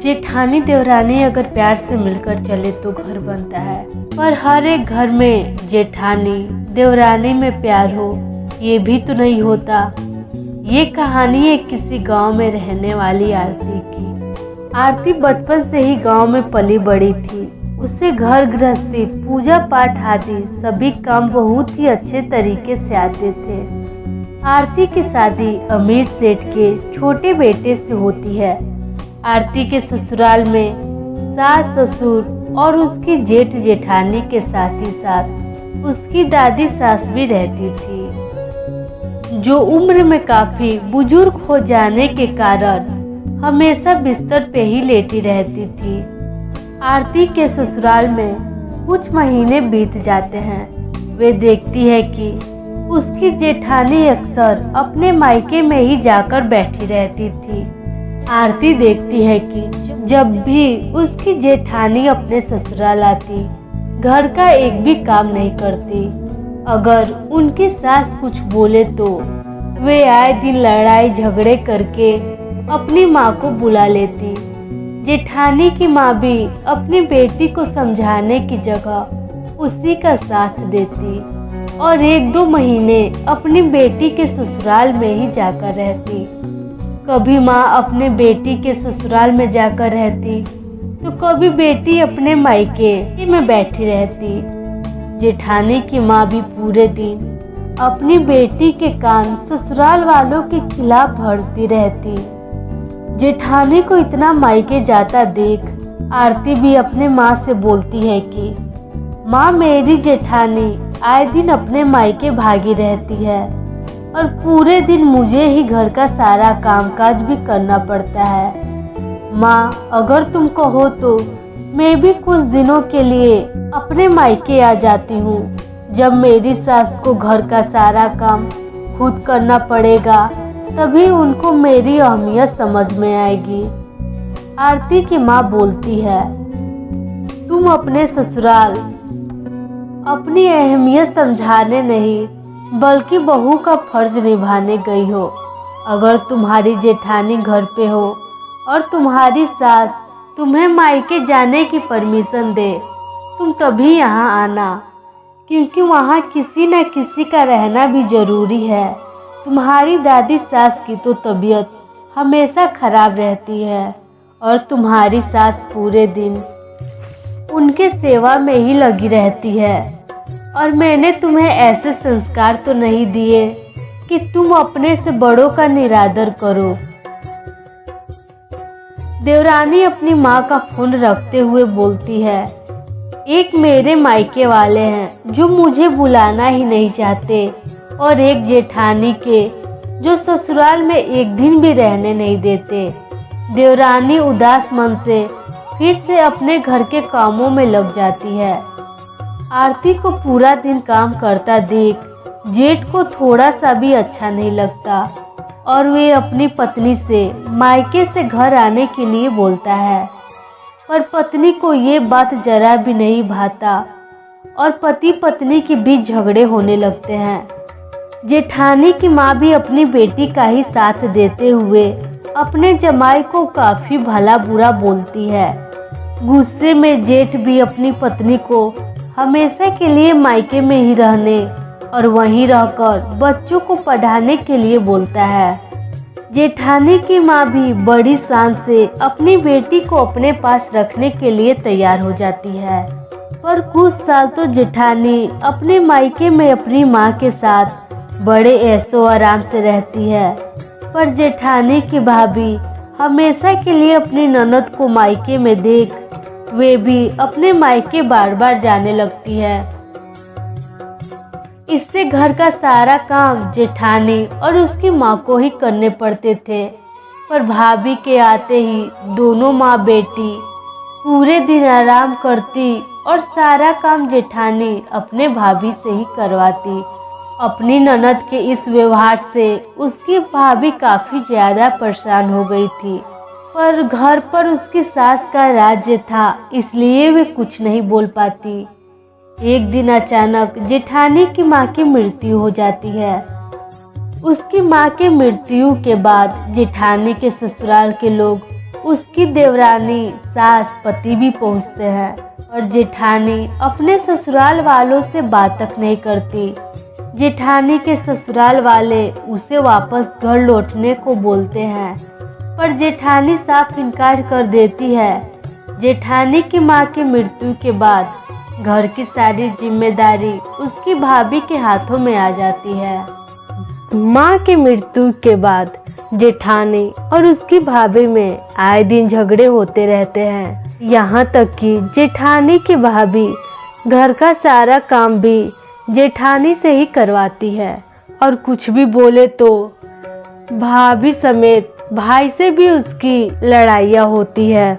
जेठानी देवरानी अगर प्यार से मिलकर चले तो घर बनता है, पर हर एक घर में जेठानी देवरानी में प्यार हो ये भी तो नहीं होता। ये कहानी है किसी गांव में रहने वाली आरती की। आरती बचपन से ही गांव में पली बड़ी थी। उसे घर गृहस्थी, पूजा पाठ आदि सभी काम बहुत ही अच्छे तरीके से आते थे। आरती की शादी अमीर सेठ के छोटे बेटे से होती है। आरती के ससुराल में सास ससुर और उसकी जेठ जेठानी के साथ ही साथ उसकी दादी सास भी रहती थी, जो उम्र में काफी बुजुर्ग हो जाने के कारण हमेशा बिस्तर पे ही लेटी रहती थी। आरती के ससुराल में कुछ महीने बीत जाते हैं। वे देखती है कि उसकी जेठानी अक्सर अपने मायके में ही जाकर बैठी रहती थी। आरती देखती है कि जब भी उसकी जेठानी अपने ससुराल आती, घर का एक भी काम नहीं करती। अगर उनकी सास कुछ बोले तो वे आए दिन लड़ाई झगड़े करके अपनी माँ को बुला लेती। जेठानी की माँ भी अपनी बेटी को समझाने की जगह उसी का साथ देती और 1-2 महीने अपनी बेटी के ससुराल में ही जाकर रहती। कभी माँ अपने बेटी के ससुराल में जाकर रहती तो कभी बेटी अपने मायके में बैठी रहती। जेठानी की माँ भी पूरे दिन अपनी बेटी के कान ससुराल वालों के खिलाफ भरती रहती। जेठानी को इतना मायके जाता देख आरती भी अपने माँ से बोलती है कि माँ, मेरी जेठानी आए दिन अपने मायके भागी रहती है और पूरे दिन मुझे ही घर का सारा कामकाज भी करना पड़ता है। माँ, अगर तुम कहो तो मैं भी कुछ दिनों के लिए अपने मायके आ जाती हूँ। जब मेरी सास को घर का सारा काम खुद करना पड़ेगा तभी उनको मेरी अहमियत समझ में आएगी। आरती की माँ बोलती है, तुम अपने ससुराल अपनी अहमियत समझाने नहीं बल्कि बहू का फर्ज निभाने गई हो। अगर तुम्हारी जेठानी घर पे हो और तुम्हारी सास तुम्हें मायके जाने की परमिशन दे, तुम तभी यहाँ आना, क्योंकि वहाँ किसी न किसी का रहना भी जरूरी है। तुम्हारी दादी सास की तो तबीयत हमेशा खराब रहती है और तुम्हारी सास पूरे दिन उनके सेवा में ही लगी रहती है। और मैंने तुम्हें ऐसे संस्कार तो नहीं दिए कि तुम अपने से बड़ों का निरादर करो। देवरानी अपनी माँ का फोन रखते हुए बोलती है, एक मेरे मायके वाले हैं जो मुझे बुलाना ही नहीं चाहते और एक जेठानी के जो ससुराल में एक दिन भी रहने नहीं देते। देवरानी उदास मन से फिर से अपने घर के कामों में लग जाती है। आरती को पूरा दिन काम करता देख जेठ को थोड़ा सा भी अच्छा नहीं लगता और वे अपनी पत्नी से मायके से घर आने के लिए बोलता है, पर पत्नी को ये बात जरा भी नहीं भाता और पति पत्नी के बीच झगड़े होने लगते हैं। जेठानी की माँ भी अपनी बेटी का ही साथ देते हुए अपने जमाई को काफी भला बुरा बोलती है। गुस्से में जेठ भी अपनी पत्नी को हमेशा के लिए मायके में ही रहने और वहीं रहकर बच्चों को पढ़ाने के लिए बोलता है। जेठानी की माँ भी बड़ी शान से अपनी बेटी को अपने पास रखने के लिए तैयार हो जाती है, पर कुछ साल तो जेठानी अपने मायके में अपनी माँ के साथ बड़े ऐशो आराम से रहती है। पर जेठानी की भाभी हमेशा के लिए अपनी ननद को मायके में देख वे भी अपने मायके बार बार जाने लगती है। इससे घर का सारा काम जेठानी और उसकी माँ को ही करने पड़ते थे। पर भाभी के आते ही दोनों माँ बेटी पूरे दिन आराम करती और सारा काम जेठानी अपने भाभी से ही करवाती। अपनी ननद के इस व्यवहार से उसकी भाभी काफी ज्यादा परेशान हो गई थी, पर घर पर उसकी सास का राज्य था इसलिए वे कुछ नहीं बोल पाती। एक दिन अचानक जेठानी की माँ की मृत्यु हो जाती है। उसकी माँ के मृत्यु के बाद जेठानी के ससुराल के लोग उसकी देवरानी, सास, पति भी पहुंचते हैं और जेठानी अपने ससुराल वालों से बात तक नहीं करती। जेठानी के ससुराल वाले उसे वापस घर लौटने को बोलते हैं, पर जेठानी साफ इनकार कर देती है। जेठानी की मां की मृत्यु के बाद घर की सारी जिम्मेदारी उसकी भाभी के हाथों में आ जाती है। मां की मृत्यु के बाद जेठानी और उसकी भाभी में आए दिन झगड़े होते रहते हैं। यहाँ तक कि जेठानी की भाभी घर का सारा काम भी जेठानी से ही करवाती है और कुछ भी बोले तो भाभी समेत भाई से भी उसकी लड़ाइयाँ होती है।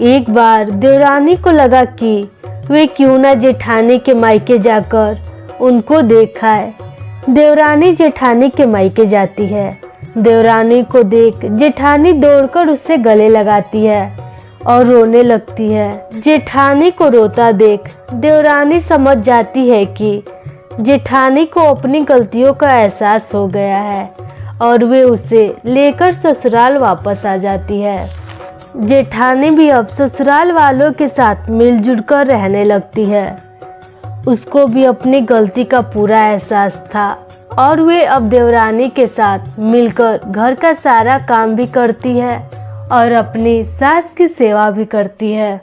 एक बार देवरानी को लगा कि वे क्यों ना जेठानी के मायके जाकर उनको देखाए। देवरानी जेठानी के मायके जाती है। देवरानी को देख जेठानी दौड़कर उससे गले लगाती है और रोने लगती है। जेठानी को रोता देख देवरानी समझ जाती है कि जेठानी को अपनी गलतियों का एहसास हो गया है और वे उसे लेकर ससुराल वापस आ जाती है। जेठानी भी अब ससुराल वालों के साथ मिलजुल कर रहने लगती है। उसको भी अपनी गलती का पूरा एहसास था और वे अब देवरानी के साथ मिलकर घर का सारा काम भी करती है और अपनी सास की सेवा भी करती है।